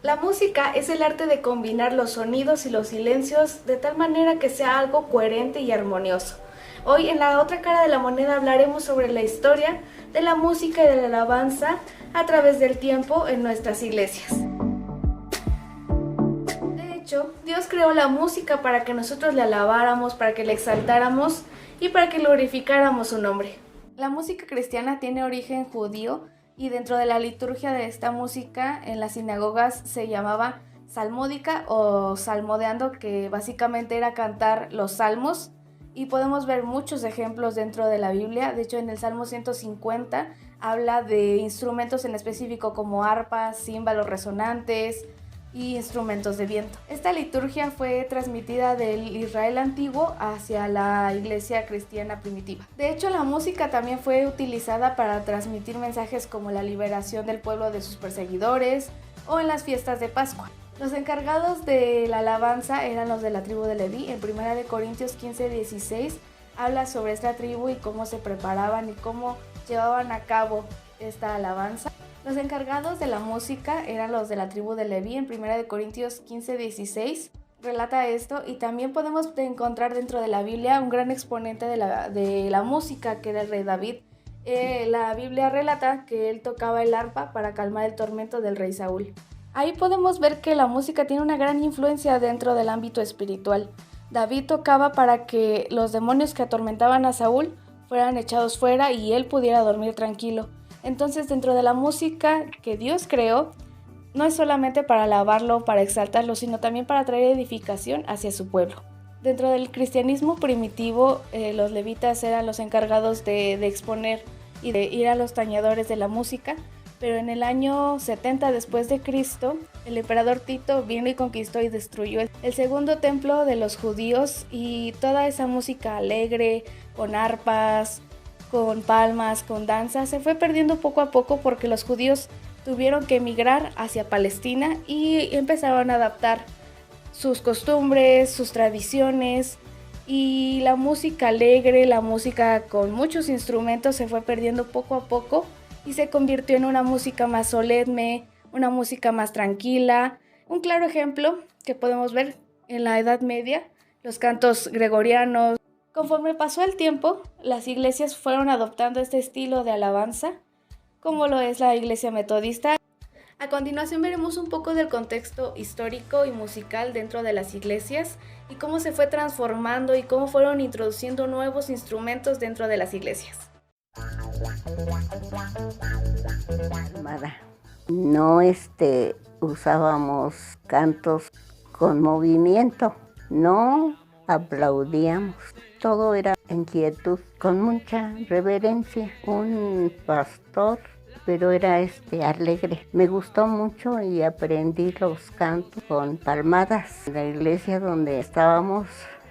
La música es el arte de combinar los sonidos y los silencios de tal manera que sea algo coherente y armonioso. Hoy en la otra cara de la moneda hablaremos sobre la historia de la música y de la alabanza a través del tiempo en nuestras iglesias. De hecho, Dios creó la música para que nosotros le alabáramos, para que le exaltáramos y para que glorificáramos su nombre. La música cristiana tiene origen judío y dentro de la liturgia de esta música en las sinagogas se llamaba salmódica o salmodiando, que básicamente era cantar los salmos, y podemos ver muchos ejemplos dentro de la Biblia. De hecho, en el Salmo 150 habla de instrumentos en específico como arpas, címbalos resonantes y instrumentos de viento. Esta liturgia fue transmitida del Israel antiguo hacia la iglesia cristiana primitiva. De hecho, la música también fue utilizada para transmitir mensajes como la liberación del pueblo de sus perseguidores o en las fiestas de Pascua. Los encargados de la alabanza eran los de la tribu de Leví. En 1 Corintios 15:16 habla sobre esta tribu y cómo se preparaban y cómo llevaban a cabo esta alabanza. Los encargados de la música eran los de la tribu de Leví. En 1 Corintios 15:16 relata esto, y también podemos encontrar dentro de la Biblia un gran exponente de la música, que era el rey David. La Biblia relata que él tocaba el arpa para calmar el tormento del rey Saúl. Ahí podemos ver que la música tiene una gran influencia dentro del ámbito espiritual. David tocaba para que los demonios que atormentaban a Saúl fueran echados fuera y él pudiera dormir tranquilo. Entonces, dentro de la música que Dios creó, no es solamente para alabarlo, para exaltarlo, sino también para traer edificación hacia su pueblo. Dentro del cristianismo primitivo, los levitas eran los encargados de exponer y de ir a los tañedores de la música, pero en el año 70 después de Cristo, el emperador Tito vino y conquistó y destruyó el segundo templo de los judíos, y toda esa música alegre, con arpas, con palmas, con danza, se fue perdiendo poco a poco porque los judíos tuvieron que emigrar hacia Palestina y empezaron a adaptar sus costumbres, sus tradiciones, y la música alegre, la música con muchos instrumentos se fue perdiendo poco a poco y se convirtió en una música más solemne, una música más tranquila. Un claro ejemplo que podemos ver en la Edad Media, los cantos gregorianos. Conforme pasó el tiempo, las iglesias fueron adoptando este estilo de alabanza, como lo es la iglesia metodista. A continuación veremos un poco del contexto histórico y musical dentro de las iglesias y cómo se fue transformando y cómo fueron introduciendo nuevos instrumentos dentro de las iglesias. No usábamos cantos con movimiento, no aplaudíamos, todo era en quietud, con mucha reverencia. Un pastor, pero era alegre. Me gustó mucho y aprendí los cantos con palmadas. En la iglesia donde estábamos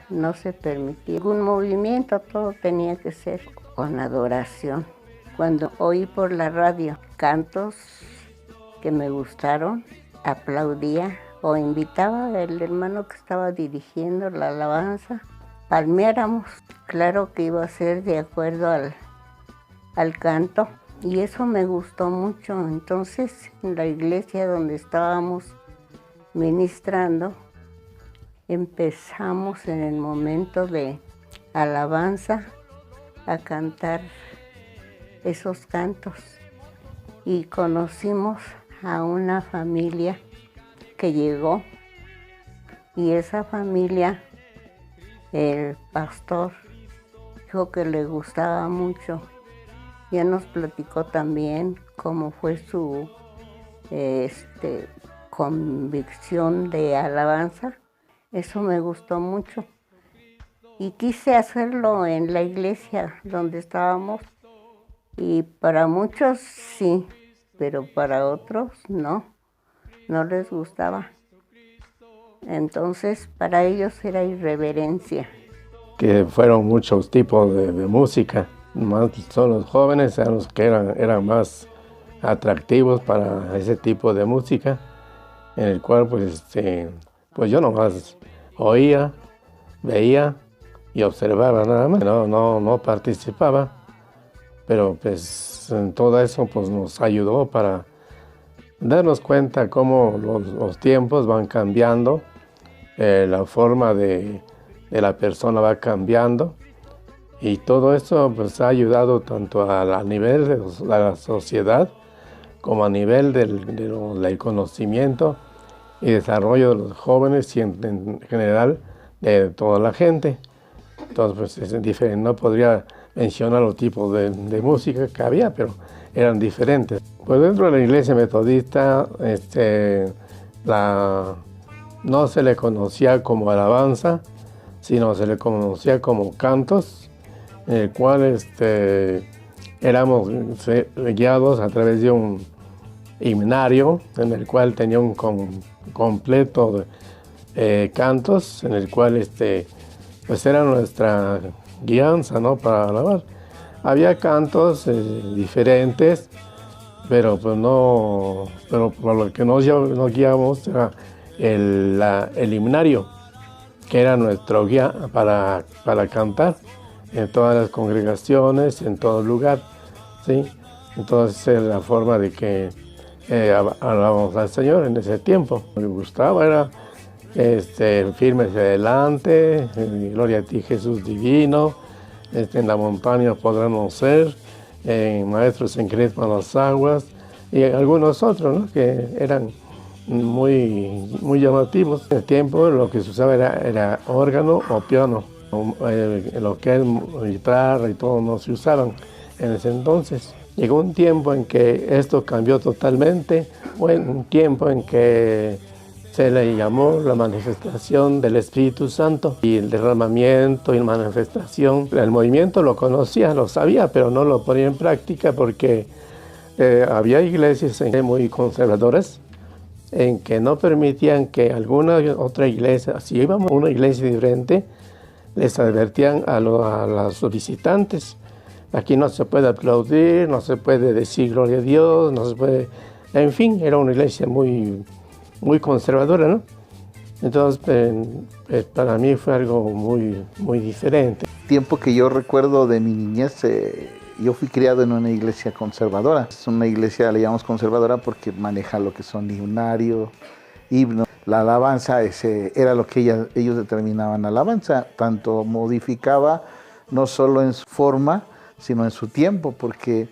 no se permitía ningún movimiento, todo tenía que ser con adoración. Cuando oí por la radio cantos que me gustaron, aplaudía o invitaba al hermano que estaba dirigiendo la alabanza, palmeáramos. Claro que iba a ser de acuerdo al canto, y eso me gustó mucho. Entonces, en la iglesia donde estábamos ministrando, empezamos en el momento de alabanza a cantar esos cantos, y conocimos a una familia que llegó, y esa familia, el pastor dijo que le gustaba mucho. Ya nos platicó también cómo fue su convicción de alabanza. Eso me gustó mucho y quise hacerlo en la iglesia donde estábamos, y para muchos sí, pero para otros no les gustaba. Entonces para ellos era irreverencia. Que fueron muchos tipos de música, más son los jóvenes, eran los que eran más atractivos para ese tipo de música, en el cual pues yo nomás oía, veía y observaba nada más, no participaba, pero pues en todo eso pues nos ayudó para darnos cuenta cómo los tiempos van cambiando, la forma de la persona va cambiando, y todo eso pues ha ayudado tanto a nivel de la sociedad como a nivel del conocimiento y desarrollo de los jóvenes y en general de toda la gente. Entonces pues es diferente, no podría mencionar los tipos de música que había, pero eran diferentes. Pues dentro de la iglesia metodista no se le conocía como alabanza, sino se le conocía como cantos, en el cual éramos guiados a través de un himnario, en el cual tenía un completo de cantos, en el cual pues era nuestra guianza, ¿no?, para alabar. Había cantos diferentes, pero pues pero por lo que nos guiamos era el himnario, que era nuestro guía para cantar en todas las congregaciones, en todo lugar, ¿sí? Entonces la forma de que alabamos al Señor en ese tiempo. Lo que me gustaba era firme hacia adelante, gloria a ti Jesús divino, en la montaña podremos ser, maestros en crespan las aguas, y algunos otros, ¿no?, que eran muy llamativos. En el tiempo lo que se usaba era órgano o piano, lo que es guitarra y todo no se usaban en ese entonces. Llegó un tiempo en que esto cambió totalmente, fue un tiempo en que se le llamó la manifestación del Espíritu Santo, y el derramamiento y la manifestación. El movimiento lo conocía, lo sabía, pero no lo ponía en práctica porque había iglesias muy conservadoras en que no permitían que alguna otra iglesia, si íbamos a una iglesia diferente, les advertían a los visitantes: aquí no se puede aplaudir, no se puede decir gloria a Dios, no se puede... En fin, era una iglesia muy conservadora, ¿no? Entonces, para mí fue algo muy diferente. Tiempo que yo recuerdo de mi niñez, yo fui criado en una iglesia conservadora. Es una iglesia, le llamamos conservadora porque maneja lo que son himnarios, himnos. La alabanza era lo que ellos determinaban alabanza, tanto modificaba no solo en su forma, sino en su tiempo, porque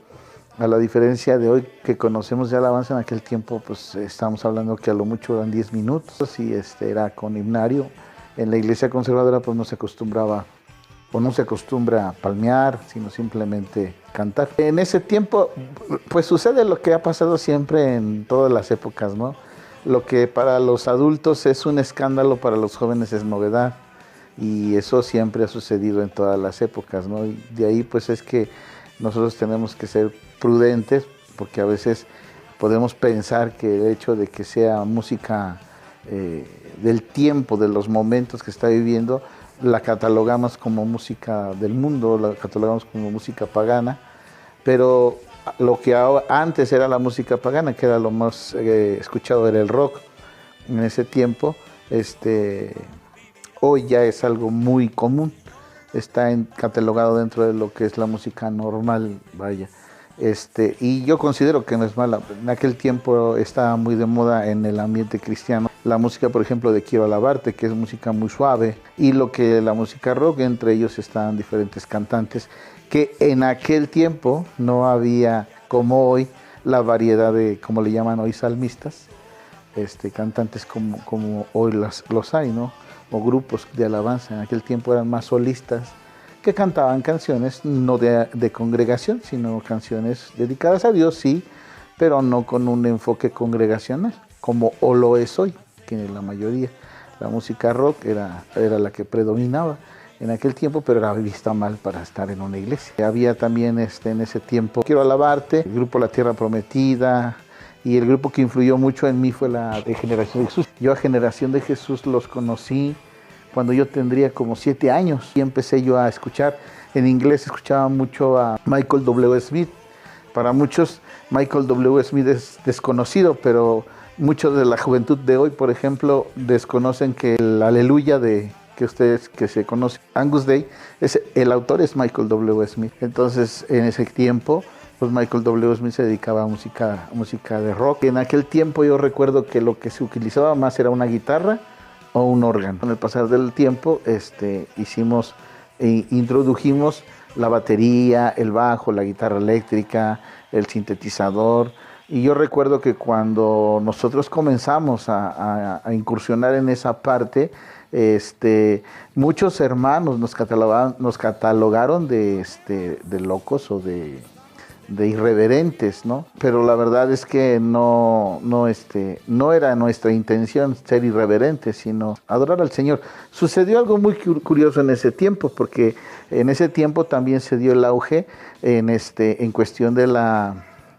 a la diferencia de hoy que conocemos de alabanza, en aquel tiempo pues estamos hablando que a lo mucho eran 10 minutos y era con himnario. En la iglesia conservadora pues no se acostumbraba o no se acostumbra a palmear, sino simplemente cantar. En ese tiempo pues sucede lo que ha pasado siempre en todas las épocas, ¿no? Lo que para los adultos es un escándalo, para los jóvenes es novedad, y eso siempre ha sucedido en todas las épocas, ¿no? Y de ahí pues es que nosotros tenemos que ser prudentes, porque a veces podemos pensar que el hecho de que sea música del tiempo, de los momentos que está viviendo, la catalogamos como música del mundo, la catalogamos como música pagana, pero lo que antes era la música pagana, que era lo más escuchado, era el rock en ese tiempo, hoy ya es algo muy común, está catalogado dentro de lo que es la música normal, vaya. Y yo considero que no es mala. En aquel tiempo estaba muy de moda en el ambiente cristiano la música, por ejemplo, de Quiero Alabarte, que es música muy suave, y lo que la música rock, entre ellos estaban diferentes cantantes, que en aquel tiempo no había, como hoy, la variedad de, como le llaman hoy, salmistas, cantantes como hoy los hay, ¿no? O grupos de alabanza. En aquel tiempo eran más solistas, que cantaban canciones no de congregación, sino canciones dedicadas a Dios, sí, pero no con un enfoque congregacional, como lo es hoy, que la mayoría. La música rock era la que predominaba en aquel tiempo, pero era vista mal para estar en una iglesia. Había también en ese tiempo Quiero Alabarte, el grupo La Tierra Prometida, y el grupo que influyó mucho en mí fue la de Generación de Jesús. Yo a Generación de Jesús los conocí cuando yo tendría como 7 años, y empecé yo a escuchar. En inglés escuchaba mucho a Michael W. Smith. Para muchos Michael W. Smith es desconocido, pero muchos de la juventud de hoy, por ejemplo, desconocen que el Aleluya que se conoce, Angus Day, el autor es Michael W. Smith. Entonces, en ese tiempo, Pues Michael W. Smith se dedicaba a música de rock. En aquel tiempo yo recuerdo que lo que se utilizaba más era una guitarra o un órgano. Con el pasar del tiempo introdujimos la batería, el bajo, la guitarra eléctrica, el sintetizador. Y yo recuerdo que cuando nosotros comenzamos a incursionar en esa parte, muchos hermanos nos catalogaron de locos o de irreverentes, ¿no? Pero la verdad es que no era nuestra intención ser irreverentes, sino adorar al Señor. Sucedió algo muy curioso en ese tiempo, porque en ese tiempo también se dio el auge en cuestión de la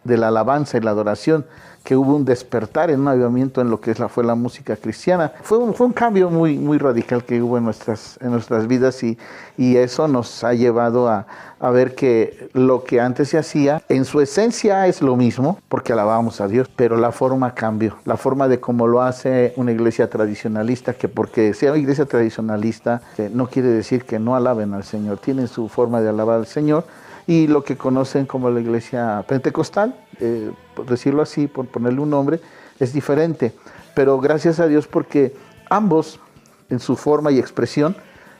alabanza y la adoración, que hubo un despertar, en un avivamiento en lo que fue la música cristiana. Fue un cambio muy, muy radical que hubo en nuestras vidas y eso nos ha llevado a ver que lo que antes se hacía, en su esencia es lo mismo, porque alabábamos a Dios, pero la forma cambió. La forma de cómo lo hace una iglesia tradicionalista, que porque sea una iglesia tradicionalista no quiere decir que no alaben al Señor, tienen su forma de alabar al Señor. Y lo que conocen como la iglesia pentecostal, por decirlo así, por ponerle un nombre, es diferente. Pero gracias a Dios, porque ambos, en su forma y expresión,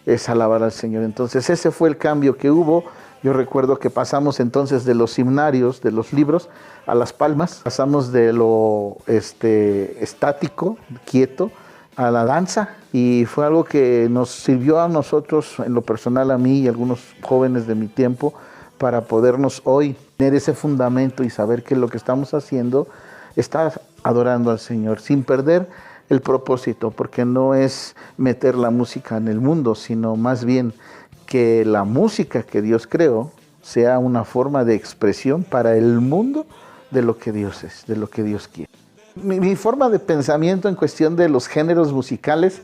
es alabar al Señor. Entonces ese fue el cambio que hubo. Yo recuerdo que pasamos entonces de los himnarios, de los libros, a las palmas. Pasamos de lo estático, quieto, a la danza. Y fue algo que nos sirvió a nosotros, en lo personal a mí y a algunos jóvenes de mi tiempo, para podernos hoy tener ese fundamento y saber que lo que estamos haciendo está adorando al Señor, sin perder el propósito, porque no es meter la música en el mundo, sino más bien que la música que Dios creó sea una forma de expresión para el mundo de lo que Dios es, de lo que Dios quiere. Mi forma de pensamiento en cuestión de los géneros musicales,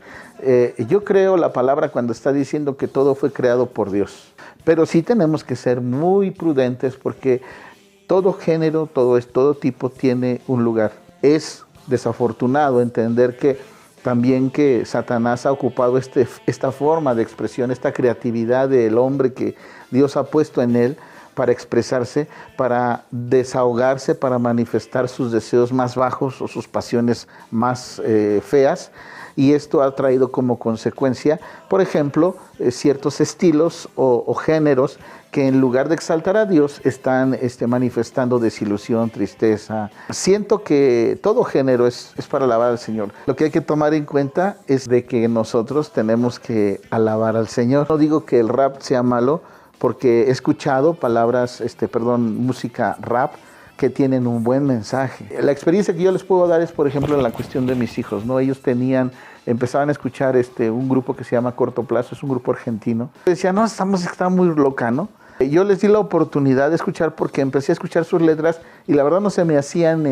yo creo la palabra cuando está diciendo que todo fue creado por Dios. Pero sí tenemos que ser muy prudentes porque todo género, todo tipo tiene un lugar. Es desafortunado entender que también que Satanás ha ocupado esta forma de expresión, esta creatividad del hombre que Dios ha puesto en él para expresarse, para desahogarse, para manifestar sus deseos más bajos o sus pasiones más feas. Y esto ha traído como consecuencia, por ejemplo, ciertos estilos o géneros que en lugar de exaltar a Dios están manifestando desilusión, tristeza. Siento que todo género es para alabar al Señor. Lo que hay que tomar en cuenta es de que nosotros tenemos que alabar al Señor. No digo que el rap sea malo, porque he escuchado música rap que tienen un buen mensaje. La experiencia que yo les puedo dar es, por ejemplo, en la cuestión de mis hijos, ¿no? Ellos empezaban a escuchar un grupo que se llama Corto Plazo, es un grupo argentino. Decían, no, está muy loca, ¿no? Yo les di la oportunidad de escuchar porque empecé a escuchar sus letras y la verdad no se me hacían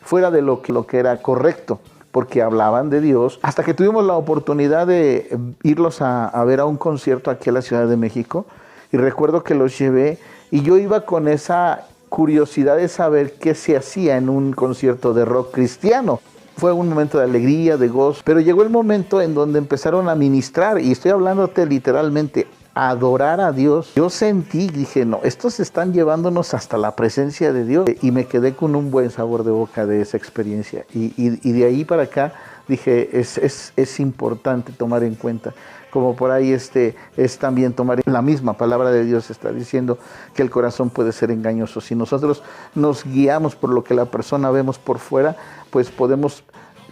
fuera de lo que era correcto, porque hablaban de Dios, hasta que tuvimos la oportunidad de irlos a ver a un concierto aquí en la Ciudad de México, y recuerdo que los llevé, y yo iba con esa curiosidad de saber qué se hacía en un concierto de rock cristiano. Fue un momento de alegría, de gozo, pero llegó el momento en donde empezaron a ministrar, y estoy hablándote literalmente, adorar a Dios. Yo sentí, dije, no, estos están llevándonos hasta la presencia de Dios, y me quedé con un buen sabor de boca de esa experiencia, y de ahí para acá dije, es importante tomar en cuenta, como por ahí es también tomar la misma palabra de Dios, está diciendo que el corazón puede ser engañoso. Si nosotros nos guiamos por lo que la persona vemos por fuera, pues podemos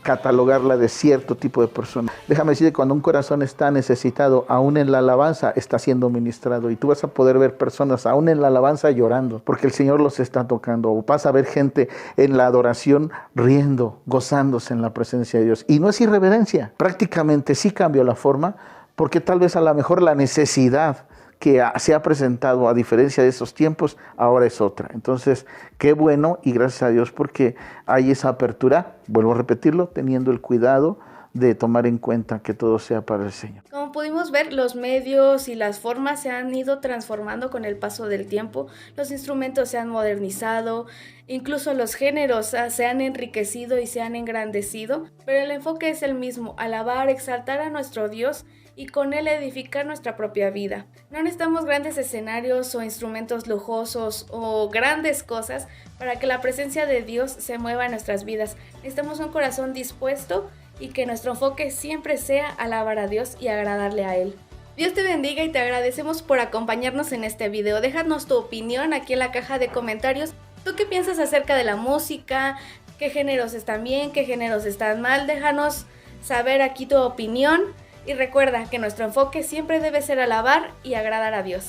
catalogarla de cierto tipo de persona. Déjame decir que cuando un corazón está necesitado, aún en la alabanza está siendo ministrado, y tú vas a poder ver personas aún en la alabanza llorando, porque el Señor los está tocando, o vas a ver gente en la adoración riendo, gozándose en la presencia de Dios. Y no es irreverencia, prácticamente sí cambió la forma, porque tal vez a lo mejor la necesidad que se ha presentado, a diferencia de esos tiempos, ahora es otra. Entonces, qué bueno, y gracias a Dios porque hay esa apertura, vuelvo a repetirlo, teniendo el cuidado de tomar en cuenta que todo sea para el Señor. Como pudimos ver, los medios y las formas se han ido transformando con el paso del tiempo, los instrumentos se han modernizado, incluso los géneros se han enriquecido y se han engrandecido, pero el enfoque es el mismo: alabar, exaltar a nuestro Dios y con él edificar nuestra propia vida. No necesitamos grandes escenarios o instrumentos lujosos o grandes cosas para que la presencia de Dios se mueva en nuestras vidas. Necesitamos un corazón dispuesto y que nuestro enfoque siempre sea alabar a Dios y agradarle a Él. Dios te bendiga y te agradecemos por acompañarnos en este video. Déjanos tu opinión aquí en la caja de comentarios. ¿Tú qué piensas acerca de la música? ¿Qué géneros están bien? ¿Qué géneros están mal? Déjanos saber aquí tu opinión. Y recuerda que nuestro enfoque siempre debe ser alabar y agradar a Dios.